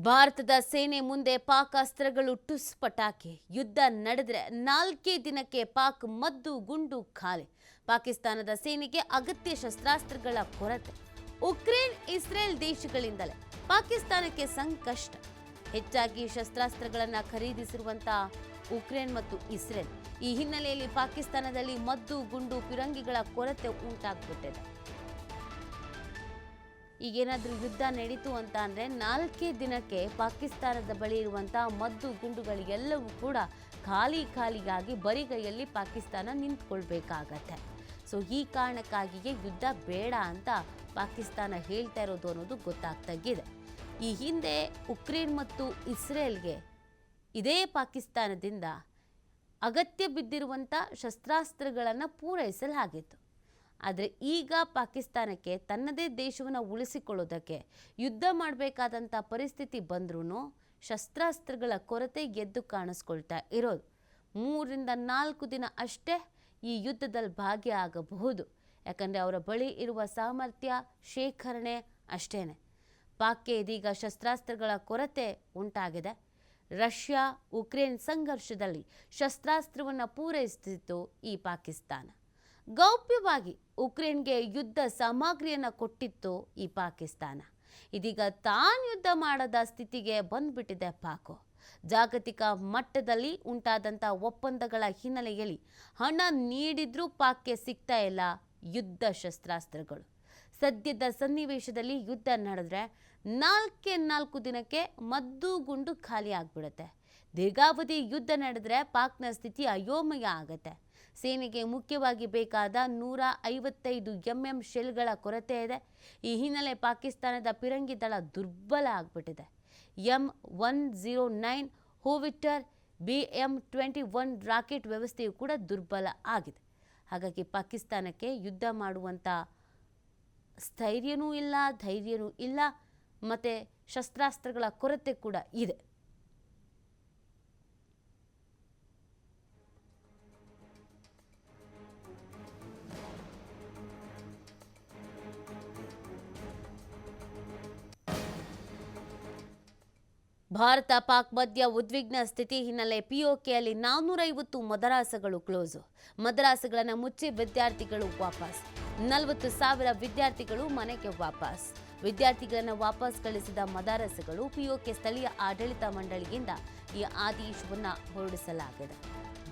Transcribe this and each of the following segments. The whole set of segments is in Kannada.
ಭಾರತದ ಸೇನೆ ಮುಂದೆ ಪಾಕ್ ಅಸ್ತ್ರಗಳು ಟುಸ್ ಪಟಾಕಿ. ಯುದ್ಧ ನಡೆದರೆ 4 ದಿನಕ್ಕೆ ಪಾಕ್ ಮದ್ದು ಗುಂಡು ಖಾಲಿ. ಪಾಕಿಸ್ತಾನದ ಸೇನೆಗೆ ಅಗತ್ಯ ಶಸ್ತ್ರಾಸ್ತ್ರಗಳ ಕೊರತೆ. ಉಕ್ರೇನ್ ಇಸ್ರೇಲ್ ದೇಶಗಳಿಂದಲೇ ಪಾಕಿಸ್ತಾನಕ್ಕೆ ಸಂಕಷ್ಟ. ಹೆಚ್ಚಾಗಿ ಶಸ್ತ್ರಾಸ್ತ್ರಗಳನ್ನು ಖರೀದಿಸಿರುವಂತಹ ಉಕ್ರೇನ್ ಮತ್ತು ಇಸ್ರೇಲ್. ಈ ಹಿನ್ನೆಲೆಯಲ್ಲಿ ಪಾಕಿಸ್ತಾನದಲ್ಲಿ ಮದ್ದು ಗುಂಡು ಫಿರಂಗಿಗಳ ಕೊರತೆ ಉಂಟಾಗ್ಬಿಟ್ಟಿದೆ. ಈಗೇನಾದರೂ ಯುದ್ಧ ನಡೀತು ಅಂತ ಅಂದರೆ 4 ದಿನಕ್ಕೆ ಪಾಕಿಸ್ತಾನದ ಬಳಿ ಇರುವಂತಹ ಮದ್ದು ಗುಂಡುಗಳಿಗೆಲ್ಲವೂ ಕೂಡ ಖಾಲಿಯಾಗಿ ಬರಿಗೈಯಲ್ಲಿ ಪಾಕಿಸ್ತಾನ ನಿಂತ್ಕೊಳ್ಬೇಕಾಗತ್ತೆ. ಸೊ ಈ ಕಾರಣಕ್ಕಾಗಿಯೇ ಯುದ್ಧ ಬೇಡ ಅಂತ ಪಾಕಿಸ್ತಾನ ಹೇಳ್ತಾ ಇರೋದು ಅನ್ನೋದು ಗೊತ್ತಾಗ್ತಾಗಿದೆ. ಈ ಹಿಂದೆ ಉಕ್ರೇನ್ ಮತ್ತು ಇಸ್ರೇಲ್ಗೆ ಇದೇ ಪಾಕಿಸ್ತಾನದಿಂದ ಅಗತ್ಯ ಬಿದ್ದಿರುವಂಥ ಶಸ್ತ್ರಾಸ್ತ್ರಗಳನ್ನು ಪೂರೈಸಲಾಗಿತ್ತು. ಆದರೆ ಈಗ ಪಾಕಿಸ್ತಾನಕ್ಕೆ ತನ್ನದೇ ದೇಶವನ್ನು ಉಳಿಸಿಕೊಳ್ಳೋದಕ್ಕೆ ಯುದ್ಧ ಮಾಡಬೇಕಾದಂಥ ಪರಿಸ್ಥಿತಿ ಬಂದ್ರೂ ಶಸ್ತ್ರಾಸ್ತ್ರಗಳ ಕೊರತೆ ಎದ್ದು ಕಾಣಿಸ್ಕೊಳ್ತಾ ಇರೋದು. 3-4 ದಿನ ಅಷ್ಟೇ ಈ ಯುದ್ಧದಲ್ಲಿ ಭಾಗಿಯಾಗಬಹುದು. ಯಾಕಂದರೆ ಅವರ ಬಳಿ ಇರುವ ಸಾಮರ್ಥ್ಯ ಶೇಖರಣೆ ಅಷ್ಟೇ. ಪಾಕ್ಗೆ ಇದೀಗ ಶಸ್ತ್ರಾಸ್ತ್ರಗಳ ಕೊರತೆ ಉಂಟಾಗಿದೆ. ರಷ್ಯಾ ಉಕ್ರೇನ್ ಸಂಘರ್ಷದಲ್ಲಿ ಶಸ್ತ್ರಾಸ್ತ್ರವನ್ನು ಪೂರೈಸುತ್ತಿತ್ತು ಈ ಪಾಕಿಸ್ತಾನ. ಗೌಪ್ಯವಾಗಿ ಉಕ್ರೇನ್ಗೆ ಯುದ್ಧ ಸಾಮಗ್ರಿಯನ್ನು ಕೊಟ್ಟಿತ್ತು ಈ ಪಾಕಿಸ್ತಾನ. ಇದೀಗ ತಾನು ಯುದ್ಧ ಮಾಡದ ಸ್ಥಿತಿಗೆ ಬಂದ್ಬಿಟ್ಟಿದೆ ಪಾಕ್. ಜಾಗತಿಕ ಮಟ್ಟದಲ್ಲಿ ಉಂಟಾದಂಥ ಒಪ್ಪಂದಗಳ ಹಿನ್ನೆಲೆಯಲ್ಲಿ ಹಣ ನೀಡಿದ್ರೂ ಪಾಕ್ಗೆ ಸಿಗ್ತಾ ಇಲ್ಲ ಯುದ್ಧ ಶಸ್ತ್ರಾಸ್ತ್ರಗಳು. ಸದ್ಯದ ಸನ್ನಿವೇಶದಲ್ಲಿ ಯುದ್ಧ ನಡೆದ್ರೆ 4 ದಿನಕ್ಕೆ ಮದ್ದು ಗುಂಡು ಖಾಲಿ ಆಗ್ಬಿಡುತ್ತೆ. ದೀರ್ಘಾವಧಿ ಯುದ್ಧ ನಡೆದ್ರೆ ಪಾಕ್ನ ಸ್ಥಿತಿ ಅಯೋಮಯ ಆಗುತ್ತೆ. ಸೇನೆಗೆ ಮುಖ್ಯವಾಗಿ ಬೇಕಾದ 155 mm ಶೆಲ್ಗಳ ಕೊರತೆ ಇದೆ. ಈ ಹಿನ್ನೆಲೆ ಪಾಕಿಸ್ತಾನದ ಫಿರಂಗಿ ದಳ ದುರ್ಬಲ ಆಗಿಬಿಟ್ಟಿದೆ. M109 ಹೋವಿಟರ್ BM21 ರಾಕೆಟ್ ವ್ಯವಸ್ಥೆಯು ಕೂಡ ದುರ್ಬಲ ಆಗಿದೆ. ಹಾಗಾಗಿ ಪಾಕಿಸ್ತಾನಕ್ಕೆ ಯುದ್ಧ ಮಾಡುವಂಥ ಸ್ಥೈರ್ಯನೂ ಇಲ್ಲ, ಧೈರ್ಯನೂ ಇಲ್ಲ, ಮತ್ತು ಶಸ್ತ್ರಾಸ್ತ್ರಗಳ ಕೊರತೆ ಕೂಡ ಇದೆ. ಭಾರತ ಪಾಕ್ ಮಧ್ಯ ಉದ್ವಿಗ್ನ ಸ್ಥಿತಿ ಹಿನ್ನೆಲೆ POKಯಲ್ಲಿ 450 ಮದರಾಸಗಳು ಕ್ಲೋಸು. ಮದರಾಸಗಳನ್ನು ಮುಚ್ಚಿ ವಿದ್ಯಾರ್ಥಿಗಳು ವಾಪಸ್. 40,000 ವಿದ್ಯಾರ್ಥಿಗಳು ಮನೆಗೆ ವಾಪಸ್. ವಿದ್ಯಾರ್ಥಿಗಳನ್ನು ವಾಪಸ್ ಕಳಿಸಿದ ಮದರಸಗಳು POK ಸ್ಥಳೀಯ ಆಡಳಿತ ಮಂಡಳಿಯಿಂದ ಈ ಆದೇಶವನ್ನು ಹೊರಡಿಸಲಾಗಿದೆ.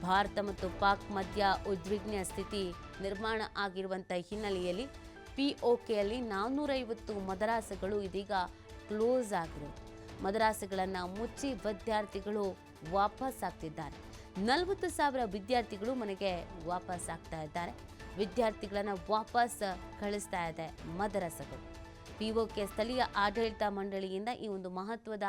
ಭಾರತ ಮತ್ತು ಪಾಕ್ ಮಧ್ಯ ಉದ್ವಿಗ್ನ ಸ್ಥಿತಿ ನಿರ್ಮಾಣ ಆಗಿರುವಂಥ ಹಿನ್ನೆಲೆಯಲ್ಲಿ POKಯಲ್ಲಿ 450 ಮದರಾಸಗಳು ಇದೀಗ ಕ್ಲೋಸ್ ಆಗಿರೋದು. ಮದರಾಸಗಳನ್ನು ಮುಚ್ಚಿ ವಿದ್ಯಾರ್ಥಿಗಳು ವಾಪಸ್ ಆಗ್ತಿದ್ದಾರೆ. 40,000 ವಿದ್ಯಾರ್ಥಿಗಳು ಮನೆಗೆ ವಾಪಸ್ ಆಗ್ತಾ ಇದ್ದಾರೆ. ವಿದ್ಯಾರ್ಥಿಗಳನ್ನು ವಾಪಸ್ ಕಳಿಸ್ತಾ ಇದೆ ಮದರಸಗಳು. POK ಸ್ಥಳೀಯ ಆಡಳಿತ ಮಂಡಳಿಯಿಂದ ಈ ಒಂದು ಮಹತ್ವದ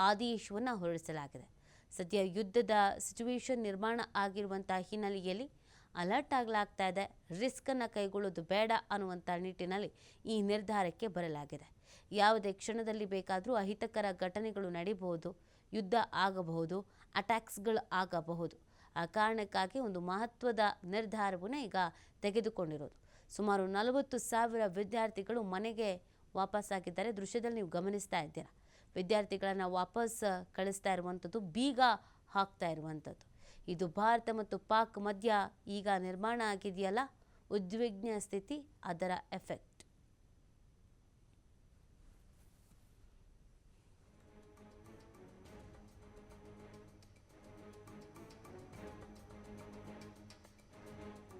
ಆದೇಶವನ್ನು ಹೊರಡಿಸಲಾಗಿದೆ. ಸದ್ಯ ಯುದ್ಧದ ಸಿಚುವೇಶನ್ ನಿರ್ಮಾಣ ಆಗಿರುವಂಥ ಹಿನ್ನೆಲೆಯಲ್ಲಿ ಅಲರ್ಟ್ ಆಗಲಾಗ್ತಾ ಇದೆ. ರಿಸ್ಕನ್ನು ಕೈಗೊಳ್ಳೋದು ಬೇಡ ಅನ್ನುವಂಥ ನಿಟ್ಟಿನಲ್ಲಿ ಈ ನಿರ್ಧಾರಕ್ಕೆ ಬರಲಾಗಿದೆ. ಯಾವುದೇ ಕ್ಷಣದಲ್ಲಿ ಬೇಕಾದರೂ ಅಹಿತಕರ ಘಟನೆಗಳು ನಡೀಬಹುದು, ಯುದ್ಧ ಆಗಬಹುದು, ಅಟ್ಯಾಕ್ಸ್ಗಳು ಆಗಬಹುದು. ಆ ಕಾರಣಕ್ಕಾಗಿ ಒಂದು ಮಹತ್ವದ ನಿರ್ಧಾರವನ್ನು ಈಗ ತೆಗೆದುಕೊಂಡಿರೋದು. ಸುಮಾರು 40,000 ವಿದ್ಯಾರ್ಥಿಗಳು ಮನೆಗೆ ವಾಪಸ್ಸಾಗಿದ್ದಾರೆ. ದೃಶ್ಯದಲ್ಲಿ ನೀವು ಗಮನಿಸ್ತಾ ಇದ್ದೀರಾ. ವಿದ್ಯಾರ್ಥಿಗಳನ್ನು ವಾಪಸ್ ಕಳಿಸ್ತಾ ಇರುವಂಥದ್ದು, ಬೀಗ ಹಾಕ್ತಾ ಇರುವಂಥದ್ದು. ಇದು ಭಾರತ ಮತ್ತು ಪಾಕ್ ಮಧ್ಯ ಈಗ ನಿರ್ಮಾಣ ಆಗಿದೆಯಲ್ಲ ಉದ್ವಿಗ್ನ ಸ್ಥಿತಿ, ಅದರ ಎಫೆಕ್ಟ್.